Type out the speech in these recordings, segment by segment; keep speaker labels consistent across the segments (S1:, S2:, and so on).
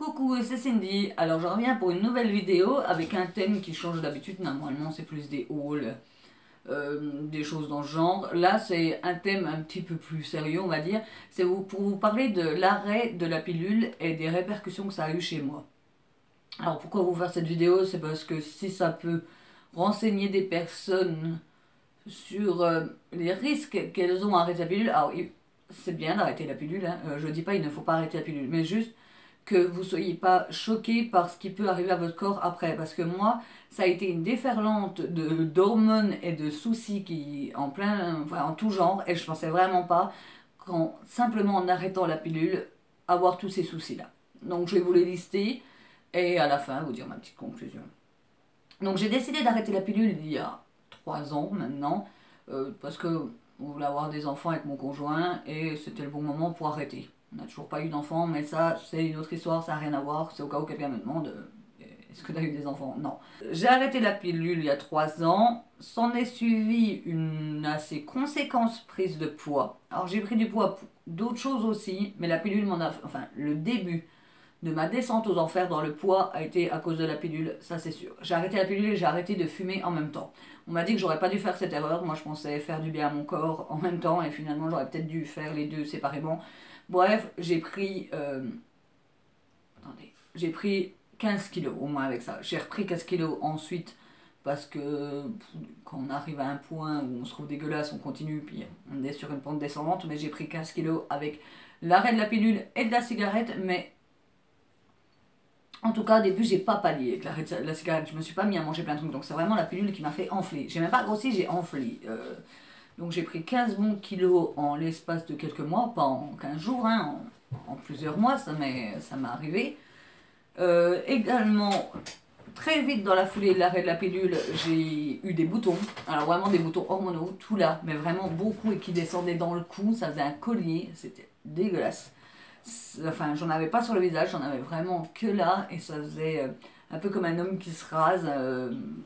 S1: Coucou, c'est Cindy. Alors je reviens pour une nouvelle vidéo avec un thème qui change d'habitude. Normalement c'est plus des hauls, des choses dans ce genre. Là c'est un thème un petit peu plus sérieux on va dire. C'est pour vous parler de l'arrêt de la pilule et des répercussions que ça a eu chez moi. Alors pourquoi vous faire cette vidéo? C'est parce que si ça peut renseigner des personnes sur les risques qu'elles ont à arrêter la pilule. Alors c'est bien d'arrêter la pilule, hein. Je dis pas il ne faut pas arrêter la pilule, mais juste que vous soyez pas choqués par ce qui peut arriver à votre corps après. Parce que moi, ça a été une déferlante d'hormones et de soucis qui, enfin, en tout genre, et je pensais vraiment pas qu'en simplement en arrêtant la pilule, avoir tous ces soucis-là. Donc je vais vous les lister et à la fin vous dire ma petite conclusion. Donc j'ai décidé d'arrêter la pilule il y a 3 ans maintenant, parce que on voulait avoir des enfants avec mon conjoint et c'était le bon moment pour arrêter. On n'a toujours pas eu d'enfants, mais ça, c'est une autre histoire, ça n'a rien à voir. C'est au cas où quelqu'un me demande est-ce que tu as eu des enfants? Non. J'ai arrêté la pilule il y a 3 ans. S'en est suivi une assez conséquente prise de poids. Alors j'ai pris du poids pour d'autres choses aussi, mais la pilule m'en a. Enfin, le début de ma descente aux enfers dans le poids a été à cause de la pilule, ça c'est sûr. J'ai arrêté la pilule et j'ai arrêté de fumer en même temps. On m'a dit que j'aurais pas dû faire cette erreur. Moi je pensais faire du bien à mon corps en même temps et finalement j'aurais peut-être dû faire les deux séparément. Bref, j'ai pris... attendez, j'ai pris 15 kilos au moins avec ça. J'ai repris 15 kilos ensuite parce que quand on arrive à un point où on se trouve dégueulasse, on continue, puis on est sur une pente descendante, mais j'ai pris 15 kilos avec l'arrêt de la pilule et de la cigarette, mais en tout cas au début j'ai pas pallié avec l'arrêt de la cigarette, je me suis pas mis à manger plein de trucs, donc c'est vraiment la pilule qui m'a fait enfler. J'ai même pas grossi, j'ai enflé. Donc j'ai pris 15 bons kilos en l'espace de quelques mois, pas en 15 jours, hein, en plusieurs mois, ça m'est arrivé. Également, très vite dans la foulée de l'arrêt de la pilule, j'ai eu des boutons. Alors vraiment des boutons hormonaux, tout là, mais vraiment beaucoup et qui descendaient dans le cou, ça faisait un collier, c'était dégueulasse. Enfin, j'en avais pas sur le visage, j'en avais vraiment que là, et ça faisait un peu comme un homme qui se rase.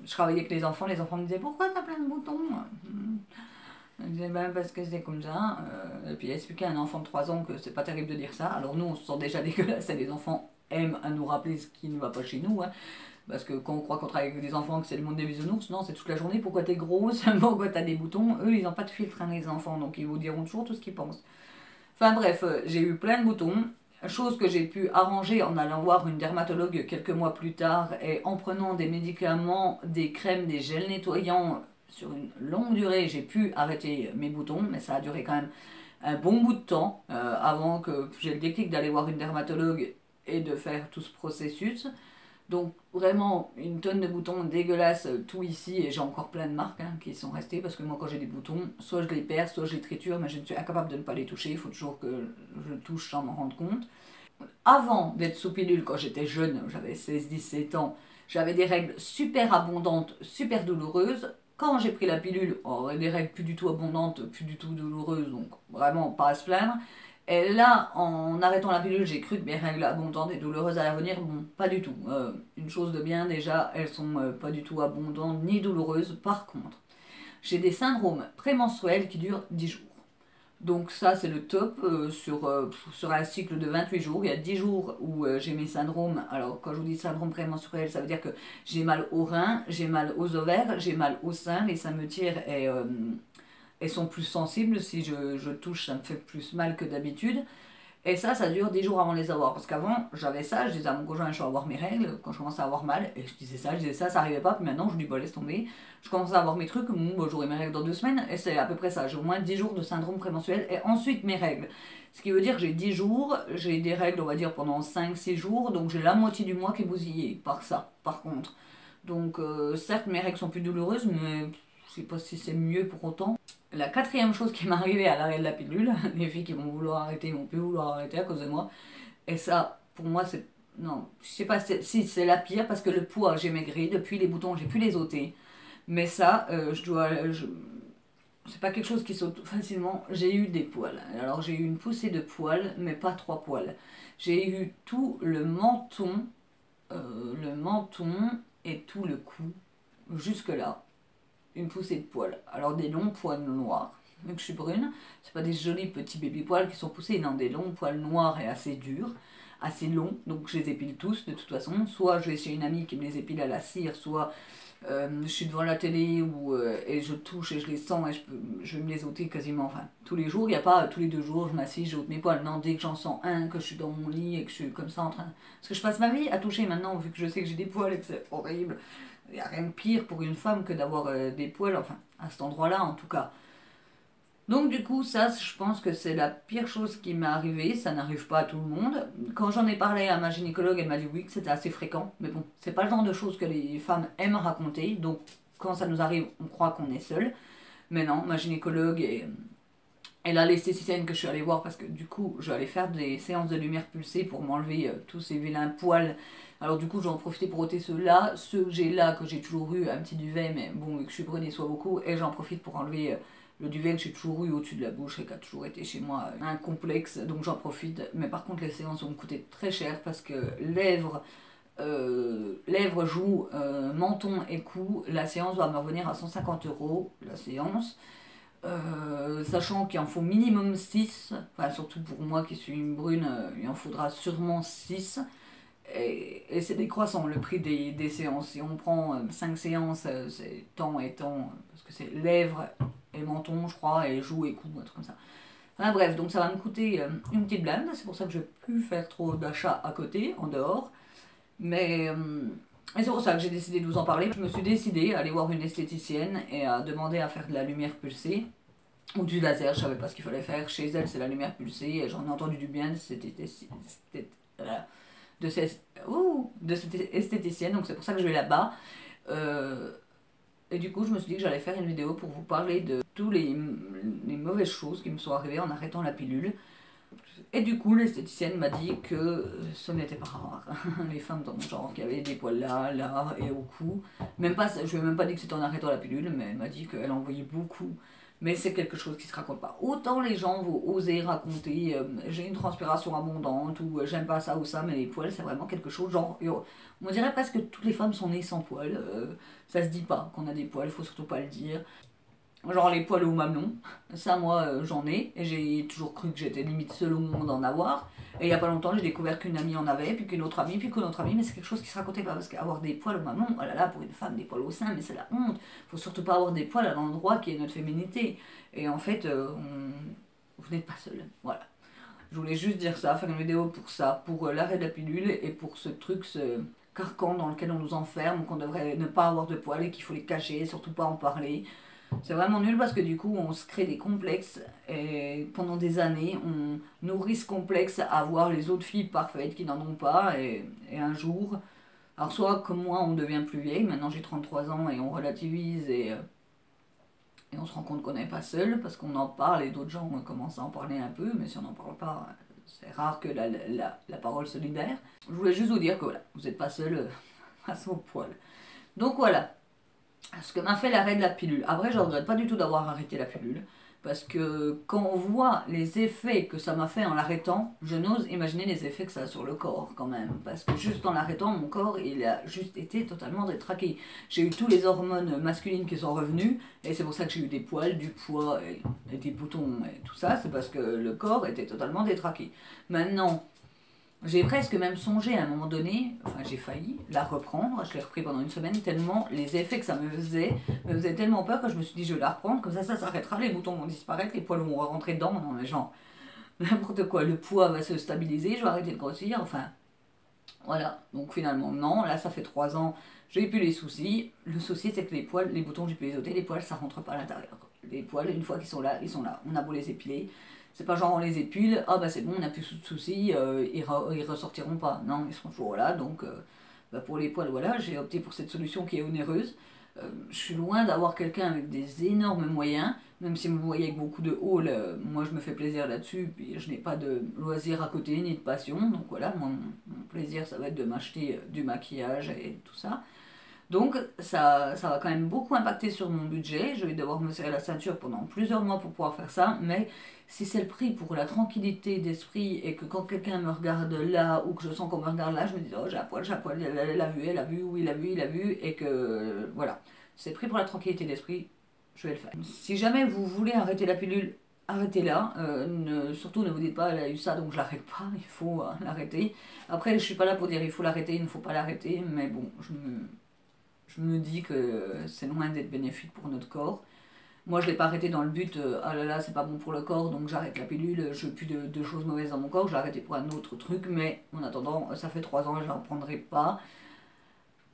S1: Je travaillais avec les enfants me disaient pourquoi t'as plein de boutons? Je disais ben parce que c'est comme ça, et puis expliquer à un enfant de 3 ans que c'est pas terrible de dire ça. Alors nous on se sent déjà dégueulasse et les enfants aiment à nous rappeler ce qui ne va pas chez nous, hein. Parce que quand on croit qu'on travaille avec des enfants, que c'est le monde des bisounours, non, c'est toute la journée, pourquoi t'es grosse, pourquoi t'as des boutons, eux ils n'ont pas de filtre, hein, les enfants, donc ils vous diront toujours tout ce qu'ils pensent. Enfin bref, j'ai eu plein de boutons, chose que j'ai pu arranger en allant voir une dermatologue quelques mois plus tard et en prenant des médicaments, des crèmes, des gels nettoyants. Sur une longue durée, j'ai pu arrêter mes boutons, mais ça a duré quand même un bon bout de temps avant que j'ai le déclic d'aller voir une dermatologue et de faire tout ce processus. Donc vraiment une tonne de boutons dégueulasses tout ici, et j'ai encore plein de marques, hein, qui sont restées parce que moi quand j'ai des boutons, soit je les perds, soit je les triture, mais je suis incapable de ne pas les toucher, il faut toujours que je touche sans m'en rendre compte. Avant d'être sous pilule, quand j'étais jeune, j'avais 16-17 ans, j'avais des règles super abondantes, super douloureuses. Quand j'ai pris la pilule, des règles plus du tout abondantes, plus du tout douloureuses, donc vraiment pas à se plaindre. Et là, en arrêtant la pilule, j'ai cru que mes règles abondantes et douloureuses allaient revenir. Bon, pas du tout. Une chose de bien, déjà, elles sont pas du tout abondantes ni douloureuses. Par contre, j'ai des syndromes prémenstruels qui durent 10 jours. Donc ça, c'est le top sur un cycle de 28 jours. Il y a 10 jours où j'ai mes syndromes. Alors, quand je vous dis syndrome prémenstruel, ça veut dire que j'ai mal aux reins, j'ai mal aux ovaires, j'ai mal au sein, les seins me tirent et sont plus sensibles. Si je touche, ça me fait plus mal que d'habitude. Et ça dure 10 jours avant de les avoir. Parce qu'avant, j'avais ça, je disais à mon conjoint, je vais avoir mes règles, quand je commençais à avoir mal. Et je disais ça, ça arrivait pas. Puis maintenant, je dis, bon, laisse tomber. Je commençais à avoir mes trucs, bon, j'aurai mes règles dans 2 semaines. Et c'est à peu près ça. J'ai au moins 10 jours de syndrome prémenstruel. Et ensuite, mes règles. Ce qui veut dire que j'ai 10 jours, j'ai des règles, on va dire, pendant 5-6 jours. Donc j'ai la moitié du mois qui est bousillé par ça, par contre. Donc certes, mes règles sont plus douloureuses, mais je sais pas si c'est mieux pour autant. La quatrième chose qui m'est arrivée à l'arrêt de la pilule, les filles qui vont vouloir arrêter vont plus vouloir arrêter à cause de moi. Et ça, pour moi, c'est... Non, je sais pas si c'est la pire parce que le poids, j'ai maigri. Depuis les boutons, j'ai pu les ôter. Mais ça, c'est pas quelque chose qui saute facilement. J'ai eu des poils. Alors j'ai eu une poussée de poils, mais pas 3 poils. J'ai eu tout le menton et tout le cou, jusque là. Une poussée de poils. Alors des longs poils noirs, vu que je suis brune, c'est pas des jolis petits baby poils qui sont poussés, non, des longs poils noirs et assez durs, assez longs, donc je les épile tous de toute façon. Soit je vais chez une amie qui me les épile à la cire, soit je suis devant la télé et je touche et je les sens et je vais me les ôter quasiment enfin, tous les jours. Il n'y a pas tous les 2 jours je m'assieds, j'ôte mes poils. Non, dès que j'en sens un, que je suis dans mon lit et que je suis comme ça en train... Parce que je passe ma vie à toucher maintenant, vu que je sais que j'ai des poils et que c'est horrible. Il n'y a rien de pire pour une femme que d'avoir des poils, enfin à cet endroit-là en tout cas. Donc du coup, ça, je pense que c'est la pire chose qui m'est arrivée, ça n'arrive pas à tout le monde. Quand j'en ai parlé à ma gynécologue, elle m'a dit oui, que c'était assez fréquent, mais bon, c'est pas le genre de choses que les femmes aiment raconter, donc quand ça nous arrive, on croit qu'on est seul. Mais non, ma gynécologue et là l'esthéticienne que je suis allée voir, parce que du coup, je vais aller faire des séances de lumière pulsée pour m'enlever tous ces vilains poils. Alors du coup, je vais en profiter pour ôter ceux-là, ceux que j'ai là, que j'ai toujours eu, un petit duvet, mais bon, que je suis brune et soit beaucoup, et j'en profite pour enlever... le duvet que j'ai toujours eu au-dessus de la bouche et qui a toujours été chez moi un complexe, donc j'en profite. Mais par contre, les séances vont me coûter très cher parce que lèvres, joues, menton et cou, la séance va me revenir à 150 € la séance. Sachant qu'il en faut minimum 6, enfin surtout pour moi qui suis une brune, il en faudra sûrement 6. Et c'est décroissant le prix des séances. Si on prend 5 séances, c'est temps et temps, parce que c'est lèvres et menton, je crois, et joues et cou, un truc comme ça. Enfin bref, donc ça va me coûter une petite blinde, c'est pour ça que je ne vais plus faire trop d'achats à côté, en dehors. Mais et c'est pour ça que j'ai décidé de vous en parler. Je me suis décidée à aller voir une esthéticienne et à demander à faire de la lumière pulsée. Ou du laser, je savais pas ce qu'il fallait faire. Chez elle, c'est la lumière pulsée, et j'en ai entendu du bien de cette esthéticienne, donc c'est pour ça que je vais là-bas. Et du coup, je me suis dit que j'allais faire une vidéo pour vous parler de toutes les mauvaises choses qui me sont arrivées en arrêtant la pilule. Et du coup, l'esthéticienne m'a dit que ce n'était pas rare, les femmes dans mon genre qui avaient des poils là, là et au cou. Même pas, je lui ai même pas dit que c'était en arrêtant la pilule, mais elle m'a dit qu'elle en voyait beaucoup. Mais c'est quelque chose qui se raconte pas. Autant les gens vont oser raconter j'ai une transpiration abondante ou j'aime pas ça ou ça, mais les poils c'est vraiment quelque chose genre on dirait presque que toutes les femmes sont nées sans poils. Ça se dit pas qu'on a des poils, faut surtout pas le dire. Genre les poils au mamelon, ça moi j'en ai et j'ai toujours cru que j'étais limite seule au monde d'en avoir. Et il y a pas longtemps j'ai découvert qu'une amie en avait, puis qu'une autre amie, puis qu'une autre amie, mais c'est quelque chose qui se racontait pas parce qu'avoir des poils au mamelon, oh là là, pour une femme des poils au sein, mais c'est la honte. Faut surtout pas avoir des poils à l'endroit qui est notre féminité. Et en fait, vous n'êtes pas seule, voilà. Je voulais juste dire ça, faire une vidéo pour ça, pour l'arrêt de la pilule et pour ce truc, ce carcan dans lequel on nous enferme, qu'on devrait ne pas avoir de poils et qu'il faut les cacher, surtout pas en parler. C'est vraiment nul parce que du coup on se crée des complexes et pendant des années on nourrit ce complexe à voir les autres filles parfaites qui n'en ont pas et un jour, alors soit comme moi on devient plus vieille, maintenant j'ai 33 ans et on relativise et on se rend compte qu'on n'est pas seul parce qu'on en parle et d'autres gens commencent à en parler un peu, mais si on n'en parle pas, c'est rare que la parole se libère. Je voulais juste vous dire que voilà, vous n'êtes pas seul face au poil. Donc voilà. Ce que m'a fait l'arrêt de la pilule. Après, je ne regrette pas du tout d'avoir arrêté la pilule. Parce que quand on voit les effets que ça m'a fait en l'arrêtant, je n'ose imaginer les effets que ça a sur le corps quand même. Parce que juste en l'arrêtant, mon corps, il a juste été totalement détraqué. J'ai eu tous les hormones masculines qui sont revenues. Et c'est pour ça que j'ai eu des poils, du poids et des boutons et tout ça. C'est parce que le corps était totalement détraqué. Maintenant... j'ai presque même songé à un moment donné, enfin j'ai failli la reprendre, je l'ai repris pendant une semaine tellement les effets que ça me faisaient tellement peur que je me suis dit je vais la reprendre, comme ça s'arrêtera, les boutons vont disparaître, les poils vont rentrer dedans, non mais genre n'importe quoi, le poids va se stabiliser, je vais arrêter de grossir, enfin voilà, donc finalement non, là ça fait 3 ans, j'ai plus les soucis, le souci c'est que les poils, les boutons j'ai pu les ôter, les poils ça rentre pas à l'intérieur, les poils une fois qu'ils sont là, on a beau les épiler. C'est pas genre on les épile, ah bah c'est bon, on n'a plus de soucis, ils ressortiront pas. Non, ils seront toujours là, donc bah pour les poils, voilà, j'ai opté pour cette solution qui est onéreuse. Je suis loin d'avoir quelqu'un avec des énormes moyens, même si vous me voyez avec beaucoup de haul, moi je me fais plaisir là-dessus, puis je n'ai pas de loisirs à côté, ni de passion, donc voilà, mon plaisir ça va être de m'acheter du maquillage et tout ça. Donc ça va quand même beaucoup impacter sur mon budget, je vais devoir me serrer la ceinture pendant plusieurs mois pour pouvoir faire ça, mais si c'est le prix pour la tranquillité d'esprit et que quand quelqu'un me regarde là ou que je sens qu'on me regarde là, je me dis oh j'ai un poil, elle a vu, oui il a vu, et que voilà, c'est le prix pour la tranquillité d'esprit, je vais le faire. Si jamais vous voulez arrêter la pilule arrêtez là. Surtout ne vous dites pas, elle a eu ça, donc je l'arrête pas, il faut l'arrêter. Après, je suis pas là pour dire il faut l'arrêter, il ne faut pas l'arrêter, mais bon, je me dis que c'est loin d'être bénéfique pour notre corps. Moi, je l'ai pas arrêté dans le but, ah là là, c'est pas bon pour le corps, donc j'arrête la pilule, je veux plus de choses mauvaises dans mon corps, je l'ai arrêté pour un autre truc, mais en attendant, ça fait 3 ans et je n'en prendrai pas.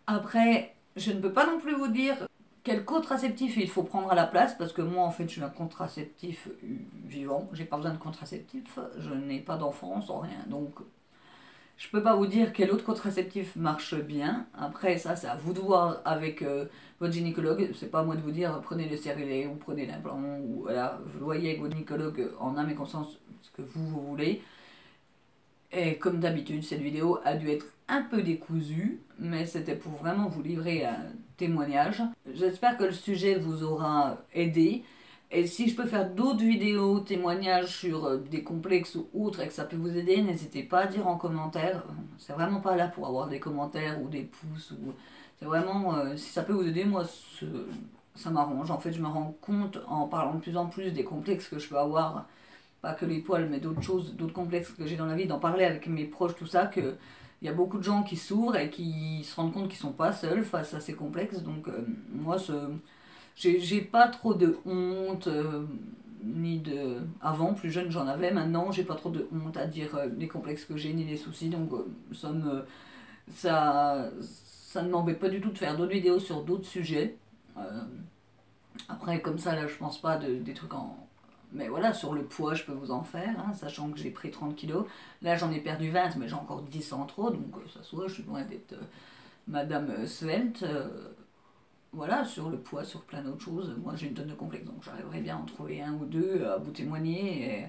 S1: Après, je ne peux pas non plus vous dire quel contraceptif il faut prendre à la place, parce que moi, en fait, je suis un contraceptif vivant, j'ai pas besoin de contraceptif, je n'ai pas d'enfant sans rien, donc je peux pas vous dire quel autre contraceptif marche bien. Après, ça, c'est à vous de voir avec votre gynécologue. C'est pas à moi de vous dire prenez le stérilet ou prenez l'implant. Ou voilà, vous voyez avec votre gynécologue en âme et conscience ce que vous voulez. Et comme d'habitude, cette vidéo a dû être un peu décousue, mais c'était pour vraiment vous livrer un témoignage. J'espère que le sujet vous aura aidé. Et si je peux faire d'autres vidéos, témoignages sur des complexes ou autres et que ça peut vous aider, n'hésitez pas à dire en commentaire. C'est vraiment pas là pour avoir des commentaires ou des pouces. C'est vraiment, si ça peut vous aider, moi, ça m'arrange. En fait, je me rends compte en parlant de plus en plus des complexes que je peux avoir, pas que les poils, mais d'autres choses, d'autres complexes que j'ai dans la vie, d'en parler avec mes proches, tout ça, que il y a beaucoup de gens qui s'ouvrent et qui se rendent compte qu'ils sont pas seuls face à ces complexes. Donc, moi, j'ai pas trop de honte, ni de... Avant, plus jeune, j'en avais. Maintenant, j'ai pas trop de honte à dire les complexes que j'ai, ni les soucis. Donc, ça ne m'embête pas du tout de faire d'autres vidéos sur d'autres sujets. Après, comme ça, là, je pense pas des trucs en... Mais voilà, sur le poids, je peux vous en faire, hein, sachant que j'ai pris 30 kilos. Là, j'en ai perdu 20, mais j'ai encore 10 en trop. Donc, ça soit, je suis loin d'être Madame Svelte. Voilà, sur le poids, sur plein d'autres choses. Moi, j'ai une tonne de complexes, donc j'arriverai bien à en trouver un ou deux, à vous témoigner,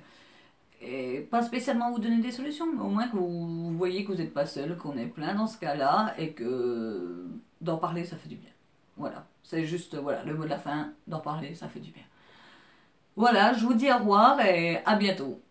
S1: et pas spécialement vous donner des solutions, mais au moins que vous voyez que vous n'êtes pas seul, qu'on est plein dans ce cas-là, et que d'en parler, ça fait du bien. Voilà, c'est juste, voilà, le mot de la fin, d'en parler, ça fait du bien. Voilà, je vous dis au revoir, et à bientôt.